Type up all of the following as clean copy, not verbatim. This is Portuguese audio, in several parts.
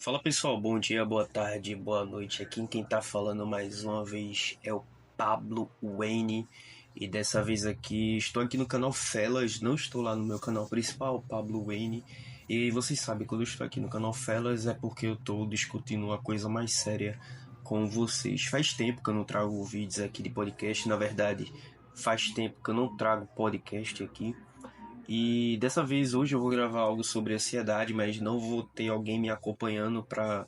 Fala pessoal, bom dia, boa tarde, boa noite. Aqui quem tá falando mais uma vez é o Pablo Wayne. E dessa vez aqui estou aqui no canal Felas, não estou lá no meu canal principal, Pablo Wayne. E vocês sabem, quando eu estou aqui no canal Felas é porque eu estou discutindo uma coisa mais séria com vocês. Faz tempo que eu não trago vídeos aqui de podcast, na verdade, faz tempo que eu não trago podcast aqui. E dessa vez, hoje eu vou gravar algo sobre ansiedade, mas não vou ter alguém me acompanhando para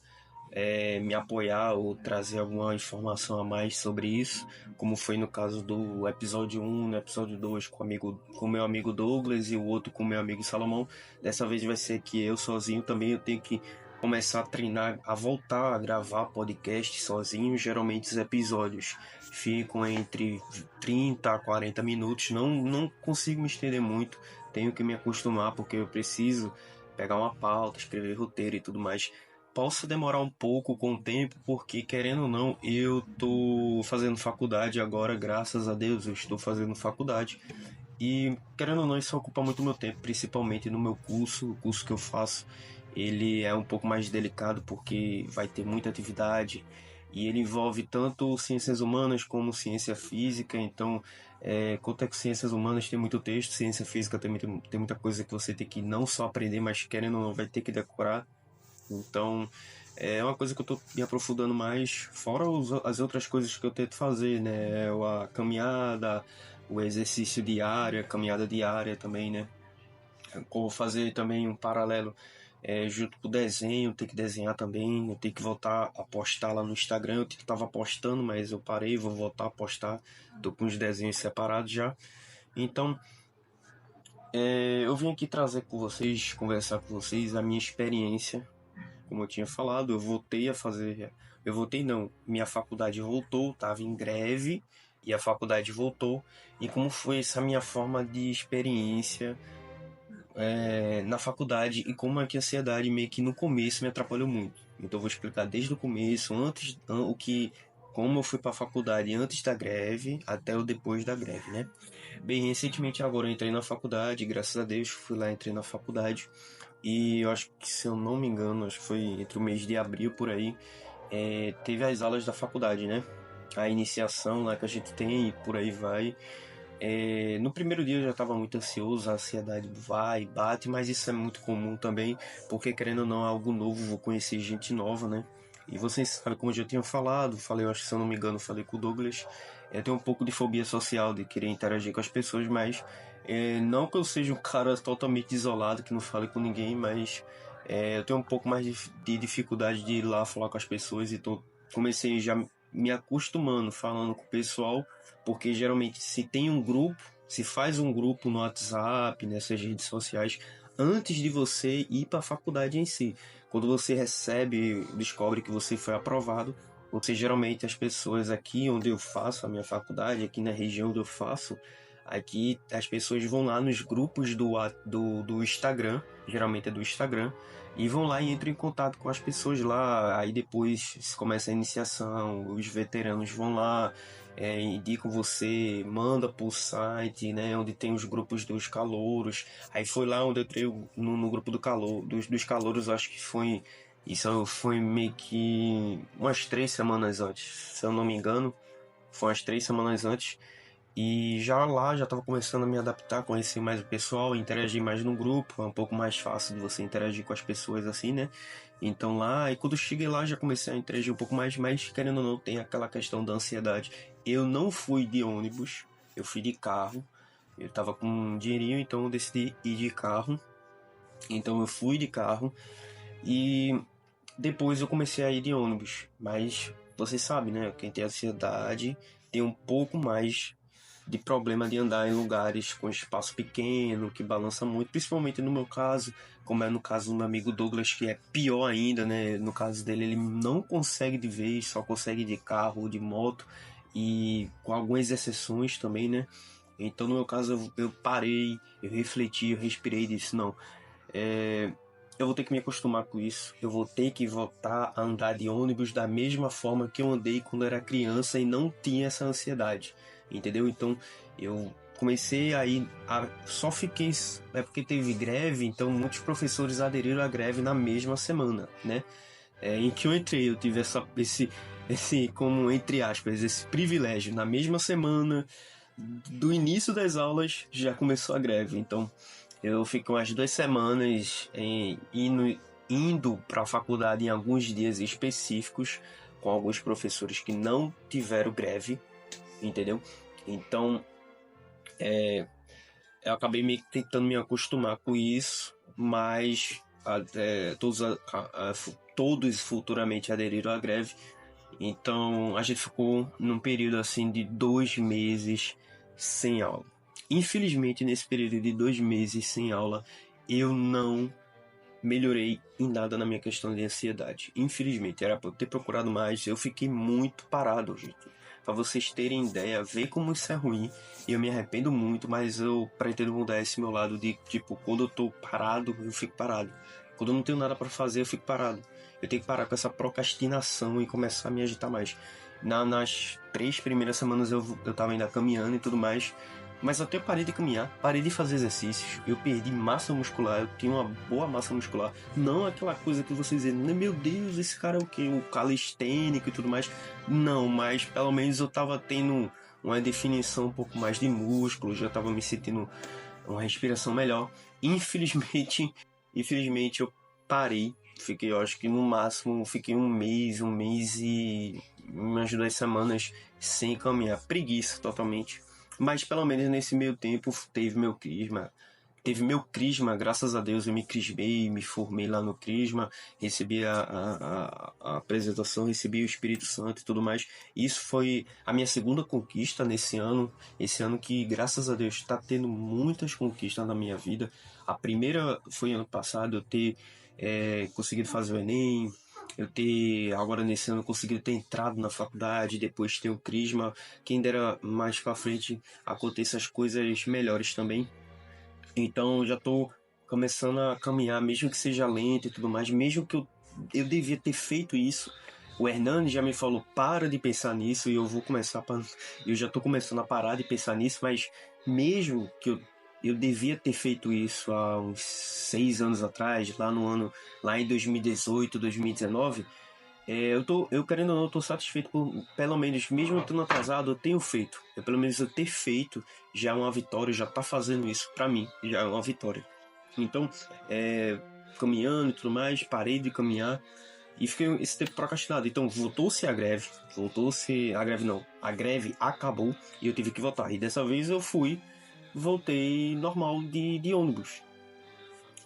me apoiar ou trazer alguma informação a mais sobre isso, como foi no caso do episódio 1, no episódio 2 com meu amigo Douglas e o outro com meu amigo Salomão. Dessa vez vai ser que eu sozinho também eu tenho que começar a treinar, a voltar a gravar podcast sozinho. Geralmente os episódios ficam entre 30 a 40 minutos, não consigo me estender muito, tenho que me acostumar porque eu preciso pegar uma pauta, escrever roteiro e tudo mais. Posso demorar um pouco com o tempo, porque querendo ou não, eu tô fazendo faculdade agora, graças a Deus, eu estou fazendo faculdade. E querendo ou não, isso ocupa muito meu tempo, principalmente no meu curso, o curso que eu faço. Ele é um pouco mais delicado porque vai ter muita atividade e ele envolve tanto ciências humanas como ciência física. Então, quanto é que ciências humanas tem muito texto, ciência física tem muita coisa que você tem que não só aprender, mas querendo ou não, vai ter que decorar. Então, é uma coisa que eu tô me aprofundando mais, fora as outras coisas que eu tento fazer, né? A caminhada, o exercício diário, a caminhada diária também, né? Eu vou fazer também um paralelo junto com o desenho, tem que desenhar também, eu tenho que voltar a postar lá no Instagram, eu tava postando, mas eu parei, vou voltar a postar, tô com os desenhos separados já. Então, eu vim aqui trazer com vocês, conversar com vocês a minha experiência. Como eu tinha falado, eu voltei a fazer. Eu voltei não, minha faculdade voltou, estava em greve e a faculdade voltou. E como foi essa minha forma de experiência na faculdade e como é que a ansiedade meio que no começo me atrapalhou muito. Então eu vou explicar desde o começo, como eu fui para a faculdade antes da greve até o depois da greve, né? Bem, recentemente agora eu entrei na faculdade, graças a Deus, fui lá, entrei na faculdade. E eu acho que, se eu não me engano, acho que foi entre o mês de abril por aí, teve as aulas da faculdade, né? A iniciação lá que a gente tem e por aí vai. No primeiro dia eu já estava muito ansioso, a ansiedade vai, bate, mas isso é muito comum também, porque querendo ou não, é algo novo, vou conhecer gente nova, né? E vocês sabem, como eu já tinha falei, eu acho que se eu não me engano, falei com o Douglas, eu tenho um pouco de fobia social, de querer interagir com as pessoas, mas não que eu seja um cara totalmente isolado, que não fale com ninguém, mas eu tenho um pouco mais de dificuldade de ir lá falar com as pessoas, então comecei já me acostumando, falando com o pessoal, porque geralmente se faz um grupo no WhatsApp, nessas redes sociais, antes de você ir para a faculdade em si. Quando você descobre que você foi aprovado, você geralmente as pessoas aqui onde eu faço a minha faculdade, aqui na região onde eu faço, aqui as pessoas vão lá nos grupos do Instagram, geralmente é do Instagram, e vão lá e entram em contato com as pessoas lá. Aí depois começa a iniciação, os veteranos vão lá, indicam você, manda pro site, né, onde tem os grupos dos calouros. Aí foi lá onde eu entrei no grupo dos calouros, acho que foi. Isso foi meio que umas 3 semanas antes, se eu não me engano. Foi umas 3 semanas antes. E já lá, já estava começando a me adaptar, conhecer mais o pessoal, interagir mais no grupo. É um pouco mais fácil de você interagir com as pessoas assim, né? Então lá, e quando eu cheguei lá, já comecei a interagir um pouco mais, mas querendo ou não, tem aquela questão da ansiedade. Eu não fui de ônibus, eu fui de carro. Eu tava com um dinheirinho, então eu decidi ir de carro. Então eu fui de carro e depois eu comecei a ir de ônibus. Mas você sabe, né? Quem tem ansiedade tem um pouco mais de problema de andar em lugares com espaço pequeno, que balança muito, principalmente no meu caso, como é no caso do meu amigo Douglas, que é pior ainda, né? No caso dele, ele não consegue de vez, só consegue de carro ou de moto, e com algumas exceções também, né? Então, no meu caso, eu parei, eu refleti, eu respirei e disse, não, eu vou ter que me acostumar com isso. Eu vou ter que voltar a andar de ônibus da mesma forma que eu andei quando era criança e não tinha essa ansiedade, entendeu? Então eu comecei só fiquei, é porque teve greve, então muitos professores aderiram à greve na mesma semana, né? em que eu entrei, eu tive esse, como entre aspas, esse privilégio. Na mesma semana do início das aulas já começou a greve. Então eu fico umas 2 semanas indo para a faculdade em alguns dias específicos, com alguns professores que não tiveram greve, entendeu? Então eu acabei tentando me acostumar com isso, mas todos futuramente aderiram à greve. Então a gente ficou num período assim de 2 meses sem aula. Infelizmente, nesse período de 2 meses sem aula, eu não melhorei em nada na minha questão de ansiedade. Infelizmente, era para eu ter procurado mais. Eu fiquei muito parado, gente. Para vocês terem ideia, ver como isso é ruim. Eu me arrependo muito, mas eu pretendo mudar esse meu lado de, tipo, quando eu tô parado, eu fico parado. Quando eu não tenho nada para fazer, eu fico parado. Eu tenho que parar com essa procrastinação e começar a me agitar mais. Nas 3 primeiras semanas eu tava ainda caminhando e tudo mais, mas até eu parei de caminhar, parei de fazer exercícios, eu perdi massa muscular, eu tinha uma boa massa muscular. Não aquela coisa que vocês dizem, meu Deus, esse cara é o quê? O calistênico e tudo mais. Não, mas pelo menos eu tava tendo uma definição um pouco mais de músculo, já tava me sentindo uma respiração melhor. Infelizmente eu parei. Fiquei, eu acho que no máximo, fiquei um mês e umas 2 semanas sem caminhar. Preguiça totalmente. Mas pelo menos nesse meio tempo teve meu crisma. Teve meu crisma, graças a Deus eu me crismei, me formei lá no crisma, recebi a apresentação, recebi o Espírito Santo e tudo mais. Isso foi a minha segunda conquista nesse ano. Esse ano que, graças a Deus, está tendo muitas conquistas na minha vida. A primeira foi ano passado, eu ter conseguido fazer o Enem, eu ter, agora nesse ano, conseguido ter entrado na faculdade, depois ter o crisma. Quem dera mais pra frente aconteça as coisas melhores também. Então já tô começando a caminhar, mesmo que seja lento e tudo mais, mesmo que eu devia ter feito isso. O Hernani já me falou, para de pensar nisso, e eu já tô começando a parar de pensar nisso, mas mesmo que eu devia ter feito isso há uns 6 anos atrás, lá em 2018, 2019, eu querendo ou não, eu tô satisfeito por, pelo menos, mesmo eu estando atrasado, eu tenho feito. Pelo menos eu ter feito já é uma vitória, já tá fazendo isso pra mim, já é uma vitória. Então, caminhando e tudo mais, parei de caminhar e fiquei esse tempo procrastinado. Então, a greve acabou e eu tive que voltar. E dessa vez voltei normal de ônibus.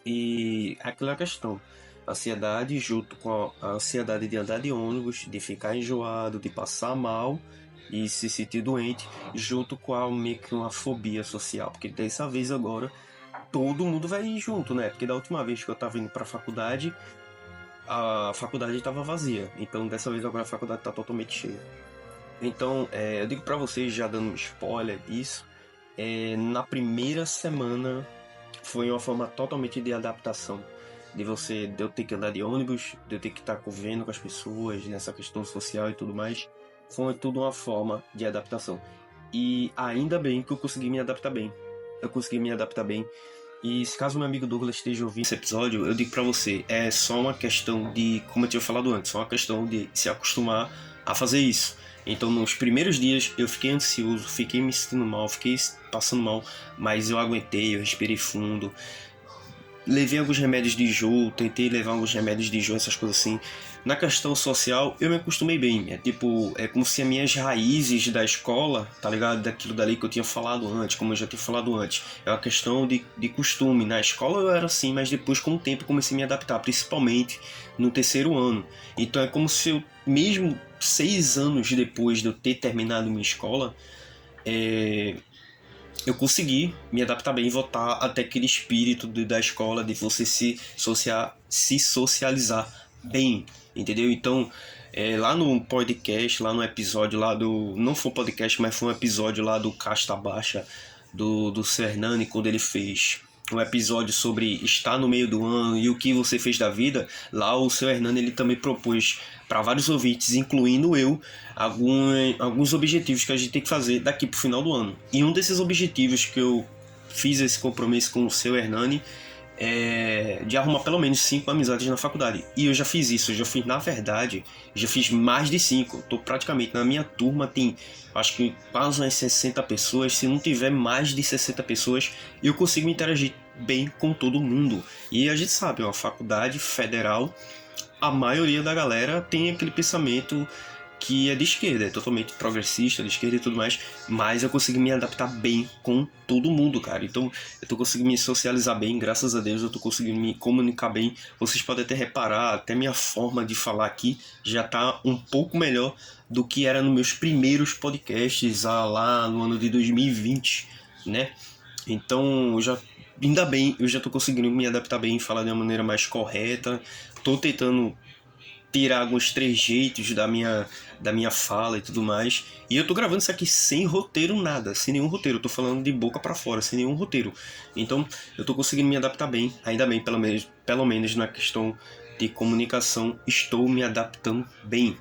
E aquela questão, ansiedade junto com a ansiedade de andar de ônibus, de ficar enjoado, de passar mal e se sentir doente, junto com meio que uma fobia social, porque dessa vez agora todo mundo vai ir junto, né? Porque da última vez que eu tava indo pra faculdade, a faculdade estava vazia, então dessa vez agora a faculdade tá totalmente cheia. Então, eu digo pra vocês, já dando um spoiler disso, na primeira semana foi uma forma totalmente de adaptação. De eu ter que andar de ônibus, de eu ter que estar convivendo com as pessoas, nessa questão social e tudo mais. Foi tudo uma forma de adaptação. E ainda bem que eu consegui me adaptar bem. E se caso meu amigo Douglas esteja ouvindo esse episódio, eu digo pra você, é só uma questão de, como eu tinha falado antes, só uma questão de se acostumar a fazer isso. Então, nos primeiros dias, eu fiquei ansioso, fiquei me sentindo mal, fiquei passando mal, mas eu aguentei, eu respirei fundo, levei alguns remédios de enjoo, tentei levar alguns remédios de enjoo, essas coisas assim. Na questão social, eu me acostumei bem. É como se as minhas raízes da escola, tá ligado? Daquilo dali que eu tinha falado antes, como eu já tinha falado antes. É uma questão de costume. Na escola eu era assim, mas depois, com o tempo, eu comecei a me adaptar, principalmente no terceiro ano. Então é como se eu, mesmo 6 anos depois de eu ter terminado minha escola, eu consegui me adaptar bem e voltar até aquele espírito da escola de você se socializar bem, entendeu? Então, lá no podcast, lá no episódio lá do... Não foi um podcast, mas foi um episódio lá do Casta Baixa, do Cernani, quando ele fez um episódio sobre estar no meio do ano e o que você fez da vida. Lá o seu Hernani, ele também propôs para vários ouvintes, incluindo eu, alguns objetivos que a gente tem que fazer daqui pro final do ano. E um desses objetivos que eu fiz esse compromisso com o seu Hernani de arrumar pelo menos 5 amizades na faculdade. E eu já fiz isso, na verdade, já fiz mais de 5. Tô praticamente, na minha turma tem, acho que quase umas 60 pessoas. Se não tiver mais de 60 pessoas, eu consigo interagir bem com todo mundo. E a gente sabe, uma faculdade federal, a maioria da galera tem aquele pensamento que é de esquerda, é totalmente progressista, de esquerda e tudo mais, mas eu consegui me adaptar bem com todo mundo, cara. Então, eu tô conseguindo me socializar bem, graças a Deus, eu tô conseguindo me comunicar bem. Vocês podem até reparar, até minha forma de falar aqui já tá um pouco melhor do que era nos meus primeiros podcasts, lá no ano de 2020, né? Então, ainda bem, eu já tô conseguindo me adaptar bem, falar de uma maneira mais correta. Tô tentando tirar alguns trejeitos da minha fala e tudo mais. E eu tô gravando isso aqui sem roteiro nada, sem nenhum roteiro. Eu tô falando de boca pra fora, sem nenhum roteiro. Então eu tô conseguindo me adaptar bem, ainda bem, pelo menos na questão de comunicação, estou me adaptando bem.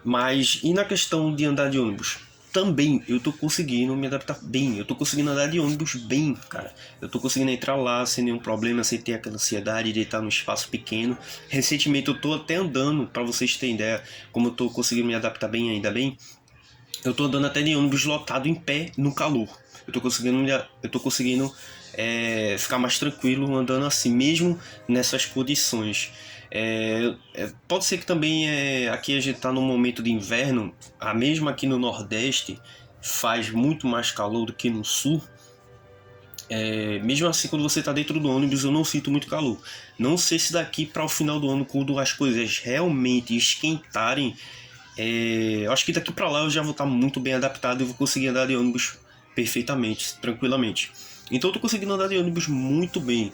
Mas e na questão de andar de ônibus? Também eu tô conseguindo me adaptar bem. Eu tô conseguindo andar de ônibus bem, cara. Eu tô conseguindo entrar lá sem nenhum problema, sem ter aquela ansiedade de estar num espaço pequeno. Recentemente eu tô até andando, pra vocês terem ideia, como eu tô conseguindo me adaptar bem, ainda bem. Eu tô andando até de ônibus lotado em pé no calor. Eu tô conseguindo ficar mais tranquilo andando assim, mesmo nessas condições. Pode ser que também aqui a gente tá num momento de inverno, mesmo aqui no Nordeste faz muito mais calor do que no Sul. Mesmo assim, quando você tá dentro do ônibus, eu não sinto muito calor. Não sei se daqui para o final do ano, quando as coisas realmente esquentarem, eu acho que daqui para lá eu já vou estar muito bem adaptado e vou conseguir andar de ônibus perfeitamente, tranquilamente. Então eu tô conseguindo andar de ônibus muito bem,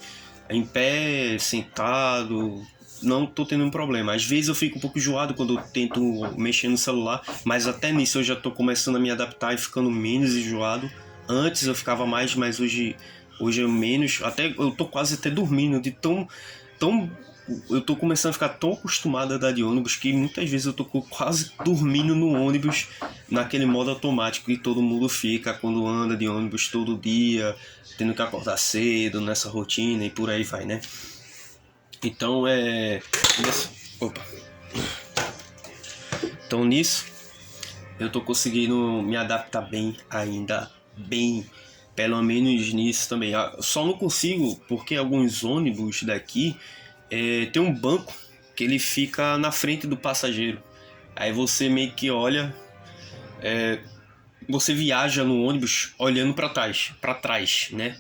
em pé, sentado, não tô tendo um problema. Às vezes eu fico um pouco enjoado quando eu tento mexer no celular, mas até nisso eu já tô começando a me adaptar e ficando menos enjoado. Antes eu ficava mais, mas hoje eu menos. Até eu tô quase até dormindo de tão eu tô começando a ficar tão acostumado a andar de ônibus que muitas vezes eu tô quase dormindo no ônibus, naquele modo automático que todo mundo fica quando anda de ônibus todo dia, tendo que acordar cedo nessa rotina e por aí vai, né? Então Opa. Então nisso eu tô conseguindo me adaptar bem ainda, bem, pelo menos nisso também. Só não consigo porque alguns ônibus daqui tem um banco que ele fica na frente do passageiro. Aí você meio que olha, você viaja no ônibus olhando para trás, né?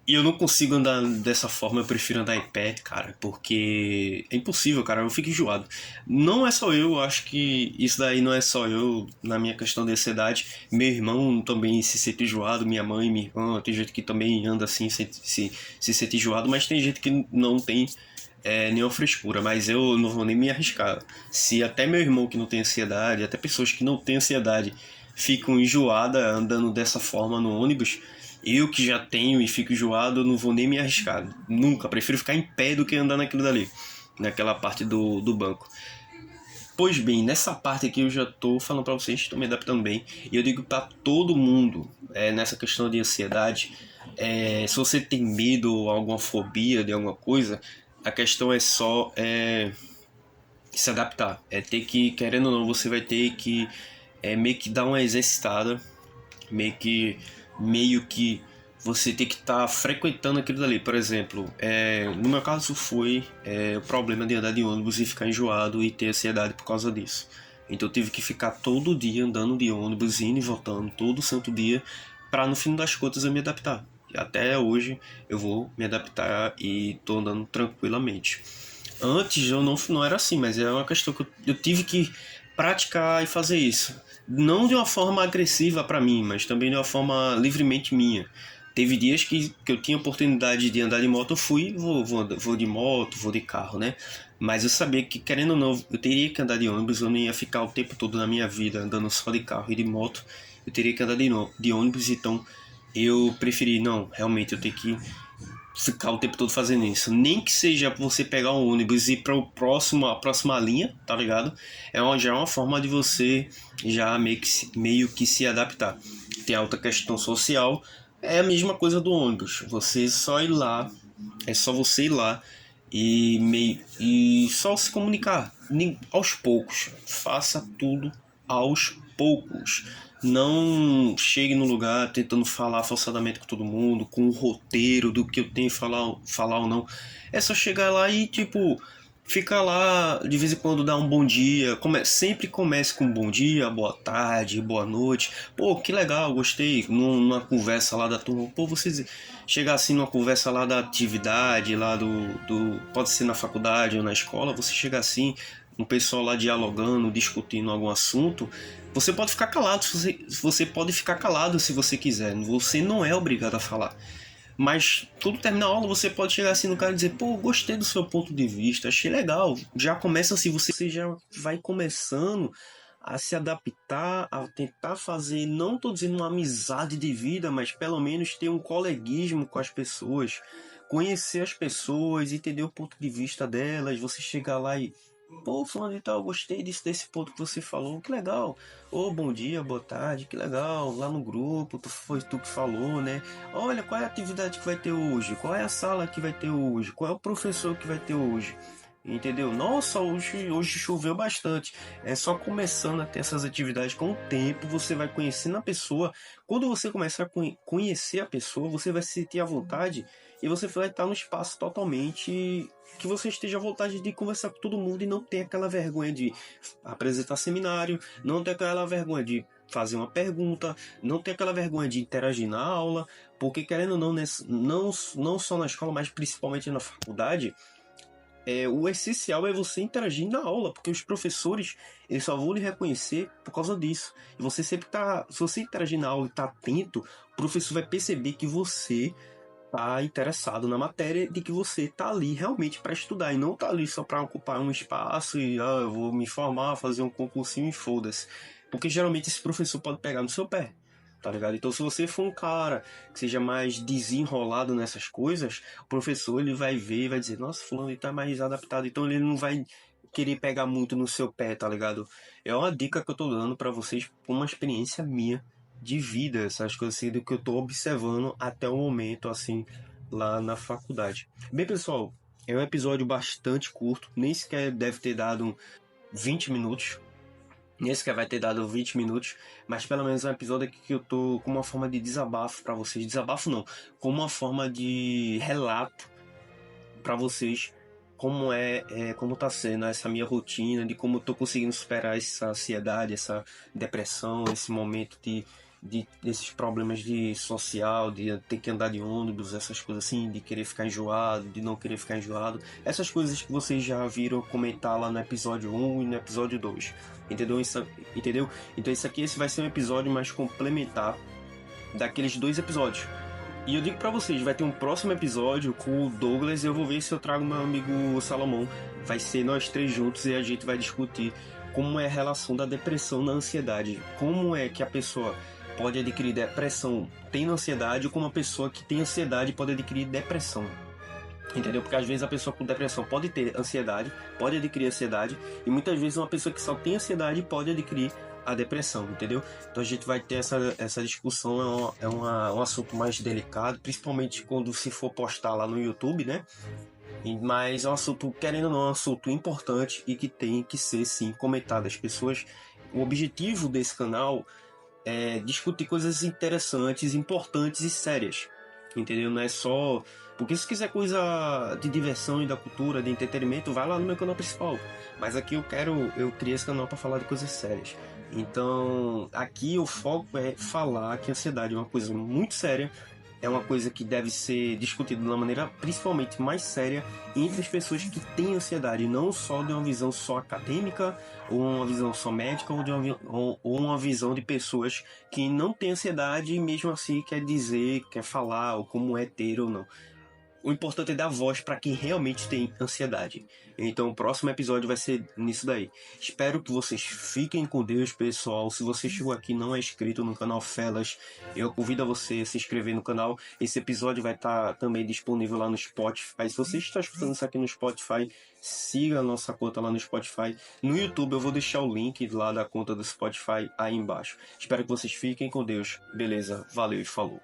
E eu não consigo andar dessa forma, eu prefiro andar em pé, cara, porque é impossível, cara, eu fico enjoado. Não é só eu acho que isso daí não é só eu na minha questão de ansiedade. Meu irmão também se sente enjoado, minha mãe, minha irmã, tem gente que também anda assim, se sente enjoado, mas tem gente que não tem nenhuma frescura, mas eu não vou nem me arriscar. Se até meu irmão que não tem ansiedade, até pessoas que não têm ansiedade ficam enjoadas andando dessa forma no ônibus, eu que já tenho e fico enjoado, não vou nem me arriscar. Nunca, prefiro ficar em pé do que andar naquilo dali, naquela parte do banco. Pois bem, nessa parte aqui eu já tô falando pra vocês, estou me adaptando bem. E eu digo pra todo mundo, nessa questão de ansiedade, se você tem medo ou alguma fobia de alguma coisa, a questão é só se adaptar. É ter que, querendo ou não, você vai ter que meio que dar uma exercitada, meio que você tem que estar frequentando aquilo dali. Por exemplo, no meu caso foi o problema de andar de ônibus e ficar enjoado e ter ansiedade por causa disso. Então eu tive que ficar todo dia andando de ônibus, indo e voltando, todo santo dia, para no fim das contas eu me adaptar. E até hoje eu vou me adaptar e tô andando tranquilamente. Antes eu não era assim, mas é uma questão que eu tive que praticar e fazer isso. Não de uma forma agressiva para mim, mas também de uma forma livremente minha. Teve dias que eu tinha oportunidade de andar de moto, eu fui, vou de moto, vou de carro, né? Mas eu sabia que, querendo ou não, eu teria que andar de ônibus, eu não ia ficar o tempo todo na minha vida andando só de carro e de moto. Eu teria que andar de ônibus, então eu preferi, não, realmente eu tenho que ficar o tempo todo fazendo isso. Nem que seja você pegar um ônibus e ir para a próxima linha, tá ligado? Já é uma forma de você já meio que se adaptar. Tem a outra questão social, é a mesma coisa do ônibus. Você só ir lá É só você ir lá e só se comunicar aos poucos. Faça tudo aos poucos. Não chegue no lugar tentando falar forçadamente com todo mundo, com o roteiro do que eu tenho que falar ou não. É só chegar lá e, tipo, ficar lá, de vez em quando dar um bom dia. Sempre comece com um bom dia, boa tarde, boa noite. Pô, que legal, gostei. Numa conversa lá da turma. Pô, vocês chegar assim numa conversa lá da atividade, lá pode ser na faculdade ou na escola, você chega assim, um pessoal lá dialogando, discutindo algum assunto, você pode ficar calado, você pode ficar calado se você quiser, você não é obrigado a falar. Mas quando terminar a aula, você pode chegar assim no cara e dizer: pô, gostei do seu ponto de vista, achei legal. Já começa assim, você já vai começando a se adaptar, a tentar fazer, não estou dizendo uma amizade de vida, mas pelo menos ter um coleguismo com as pessoas, conhecer as pessoas, entender o ponto de vista delas, você chegar lá e: pô, fulano e tal, gostei desse ponto que você falou, que legal. Ô, bom dia, boa tarde, que legal. Lá no grupo, foi tu que falou, né? Olha, qual é a atividade que vai ter hoje? Qual é a sala que vai ter hoje? Qual é o professor que vai ter hoje? Entendeu? Nossa, hoje choveu bastante. É só começando a ter essas atividades com o tempo, você vai conhecendo a pessoa. Quando você começar a conhecer a pessoa, você vai se sentir à vontade e você vai estar num espaço totalmente que você esteja à vontade de conversar com todo mundo e não ter aquela vergonha de apresentar seminário, não ter aquela vergonha de fazer uma pergunta, não ter aquela vergonha de interagir na aula, porque querendo ou não, não só na escola, mas principalmente na faculdade, o essencial é você interagir na aula, porque os professores eles só vão lhe reconhecer por causa disso. E você sempre tá, se você interagir na aula e tá atento, o professor vai perceber que você tá interessado na matéria, de que você tá ali realmente para estudar e não tá ali só para ocupar um espaço e eu vou me formar, fazer um concursinho e foda-se. Porque geralmente esse professor pode pegar no seu pé, tá ligado? Então se você for um cara que seja mais desenrolado nessas coisas, o professor ele vai ver e vai dizer: nossa, fulano ele tá mais adaptado, então ele não vai querer pegar muito no seu pé, tá ligado? É uma dica que eu tô dando para vocês, por uma experiência minha de vida, essas coisas assim, do que eu tô observando até o momento, assim, lá na faculdade. Bem, pessoal, é um episódio bastante curto, nem sequer deve ter dado 20 minutos, nem sequer vai ter dado 20 minutos, mas pelo menos é um episódio aqui que eu tô com uma forma de desabafo para vocês. Desabafo não, com uma forma de relato para vocês como tá sendo essa minha rotina, de como eu tô conseguindo superar essa ansiedade, essa depressão, esse momento desses problemas de social, de ter que andar de ônibus, essas coisas assim, de querer ficar enjoado, de não querer ficar enjoado, essas coisas que vocês já viram comentar lá no episódio 1 e no episódio 2. Entendeu? Então esse vai ser um episódio mais complementar daqueles dois episódios. E eu digo pra vocês, vai ter um próximo episódio com o Douglas e eu vou ver se eu trago meu amigo Salomão. Vai ser nós três juntos e a gente vai discutir como é a relação da depressão na ansiedade. Como é que a pessoa pode adquirir depressão tendo ansiedade ou como a pessoa que tem ansiedade pode adquirir depressão. Entendeu? Porque às vezes a pessoa com depressão pode ter ansiedade, pode adquirir ansiedade, e muitas vezes uma pessoa que só tem ansiedade pode adquirir a depressão, entendeu? Então a gente vai ter essa discussão, um assunto mais delicado, principalmente quando se for postar lá no YouTube, né? Mas é um assunto, querendo ou não, é um assunto importante e que tem que ser, sim, comentado. As pessoas, o objetivo desse canal é discutir coisas interessantes, importantes e sérias, entendeu? Não é só... Porque se quiser coisa de diversão e da cultura, de entretenimento, vai lá no meu canal principal. Mas aqui eu criei esse canal para falar de coisas sérias. Então, aqui o foco é falar que a ansiedade é uma coisa muito séria, é uma coisa que deve ser discutida de uma maneira principalmente mais séria entre as pessoas que têm ansiedade, não só de uma visão só acadêmica, ou uma visão só médica, ou uma visão de pessoas que não têm ansiedade e mesmo assim quer dizer, quer falar, ou como é ter ou não. O importante é dar voz para quem realmente tem ansiedade. Então o próximo episódio vai ser nisso daí. Espero que vocês fiquem com Deus, pessoal. Se você chegou aqui e não é inscrito no canal Felas, eu convido a você a se inscrever no canal. Esse episódio vai estar também disponível lá no Spotify. Se você está escutando isso aqui no Spotify, siga a nossa conta lá no Spotify. No YouTube eu vou deixar o link lá da conta do Spotify aí embaixo. Espero que vocês fiquem com Deus. Beleza, valeu e falou.